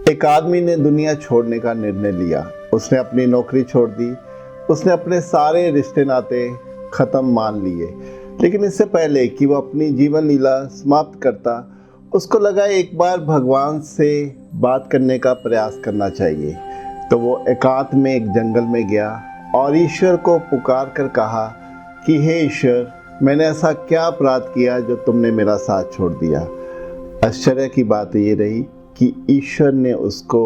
एक आदमी ने दुनिया छोड़ने का निर्णय लिया। उसने अपनी नौकरी छोड़ दी, उसने अपने सारे रिश्ते नाते खत्म मान लिए। लेकिन इससे पहले कि वो अपनी जीवन लीला समाप्त करता, उसको लगा एक बार भगवान से बात करने का प्रयास करना चाहिए। तो वो एकांत में एक जंगल में गया और ईश्वर को पुकार कर कहा कि हे ईश्वर, मैंने ऐसा क्या अपराध किया जो तुमने मेरा साथ छोड़ दिया। आश्चर्य की बात ये रही कि ईश्वर ने उसको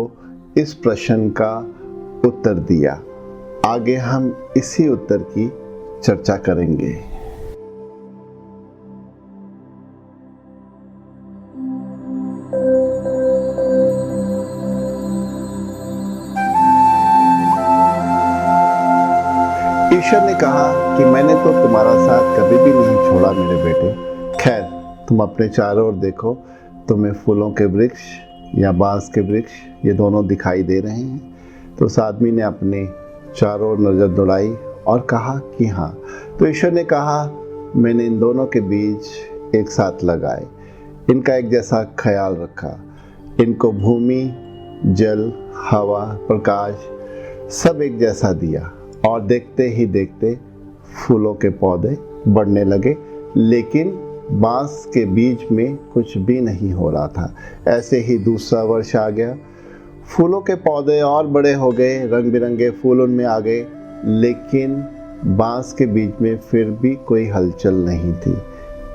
इस प्रश्न का उत्तर दिया। आगे हम इसी उत्तर की चर्चा करेंगे। ईश्वर ने कहा कि मैंने तो तुम्हारा साथ कभी भी नहीं छोड़ा मेरे बेटे। खैर, तुम अपने चारों ओर देखो, तुम्हें फूलों के वृक्ष या बांस के वृक्ष ये दोनों दिखाई दे रहे हैं। तो उस आदमी ने अपने चारों ओर नज़र दौड़ाई और कहा कि हाँ। तो ईश्वर ने कहा, मैंने इन दोनों के बीज एक साथ लगाए, इनका एक जैसा ख्याल रखा, इनको भूमि, जल, हवा, प्रकाश सब एक जैसा दिया और देखते ही देखते फूलों के पौधे बढ़ने लगे। लेकिन बांस के बीज में कुछ भी नहीं हो रहा था। ऐसे ही दूसरा वर्ष आ गया, फूलों के पौधे और बड़े हो गए, रंग बिरंगे फूल उनमें आ गए, लेकिन बांस के बीज में फिर भी कोई हलचल नहीं थी।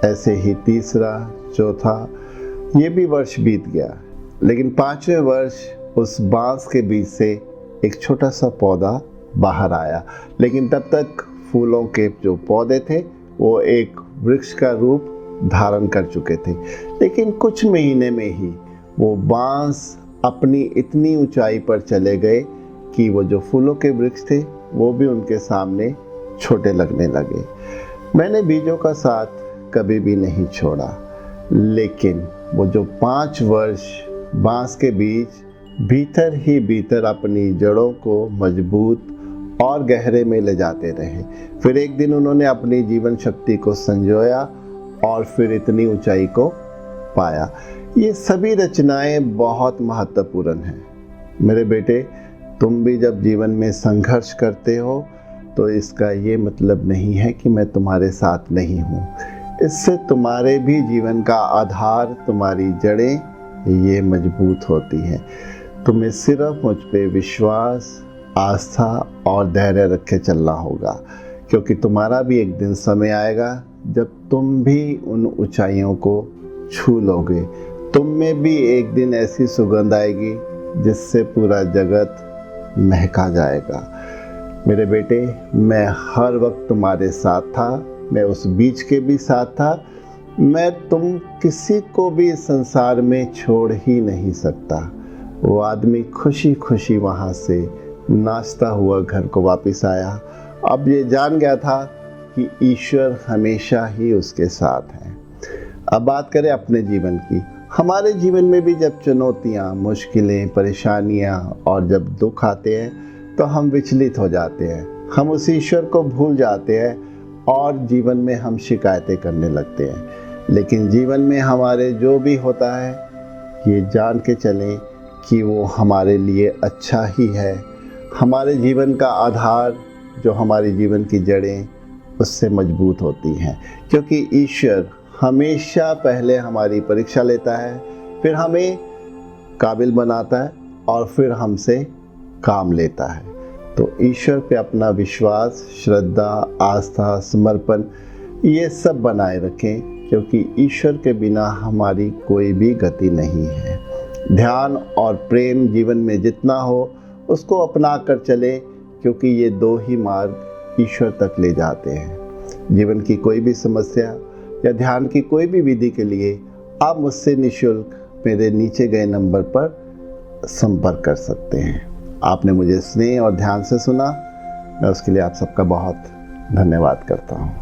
ऐसे ही तीसरा, चौथा, ये भी वर्ष बीत गया। लेकिन पांचवें वर्ष उस बांस के बीज से एक छोटा सा पौधा बाहर आया। लेकिन तब तक फूलों के जो पौधे थे वो एक वृक्ष का रूप धारण कर चुके थे। लेकिन कुछ महीने में ही वो बांस अपनी इतनी ऊंचाई पर चले गए कि वो जो फूलों के वृक्ष थे वो भी उनके सामने छोटे लगने लगे। मैंने बीजों का साथ कभी भी नहीं छोड़ा, लेकिन वो जो 5 वर्ष बांस के बीज भीतर ही भीतर अपनी जड़ों को मजबूत और गहरे में ले जाते रहे। फिर एक दिन उन्होंने अपनी जीवन शक्ति को संजोया और फिर इतनी ऊंचाई को पाया। ये सभी रचनाएं बहुत महत्वपूर्ण हैं। मेरे बेटे, तुम भी जब जीवन में संघर्ष करते हो तो इसका ये मतलब नहीं है कि मैं तुम्हारे साथ नहीं हूँ। इससे तुम्हारे भी जीवन का आधार, तुम्हारी जड़ें ये मजबूत होती हैं। तुम्हें सिर्फ मुझ पे विश्वास, आस्था और धैर्य रख के चलना होगा, क्योंकि तुम्हारा भी एक दिन समय आएगा जब तुम भी उन ऊंचाइयों को छू लोगे। तुम में भी एक दिन ऐसी सुगंध आएगी जिससे पूरा जगत महका जाएगा। मेरे बेटे, मैं हर वक्त तुम्हारे साथ था, मैं उस बीज के भी साथ था। मैं तुम किसी को भी इस संसार में छोड़ ही नहीं सकता। वो आदमी खुशी खुशी वहाँ से नाचता हुआ घर को वापस आया। अब ये जान गया था कि ईश्वर हमेशा ही उसके साथ है। अब बात करें अपने जीवन की। हमारे जीवन में भी जब चुनौतियाँ, मुश्किलें, परेशानियाँ और जब दुख आते हैं तो हम विचलित हो जाते हैं। हम उस ईश्वर को भूल जाते हैं और जीवन में हम शिकायतें करने लगते हैं। लेकिन जीवन में हमारे जो भी होता है, ये जान के चलें कि वो हमारे लिए अच्छा ही है। हमारे जीवन का आधार, जो हमारे जीवन की जड़ें, उससे मजबूत होती हैं, क्योंकि ईश्वर हमेशा पहले हमारी परीक्षा लेता है, फिर हमें काबिल बनाता है और फिर हमसे काम लेता है। तो ईश्वर पे अपना विश्वास, श्रद्धा, आस्था, समर्पण ये सब बनाए रखें, क्योंकि ईश्वर के बिना हमारी कोई भी गति नहीं है। ध्यान और प्रेम जीवन में जितना हो उसको अपना कर चले, क्योंकि ये 2 ही मार्ग ईश्वर तक ले जाते हैं। जीवन की कोई भी समस्या या ध्यान की कोई भी विधि के लिए आप मुझसे निःशुल्क मेरे नीचे गए नंबर पर संपर्क कर सकते हैं। आपने मुझे स्नेह और ध्यान से सुना, मैं उसके लिए आप सबका बहुत धन्यवाद करता हूँ।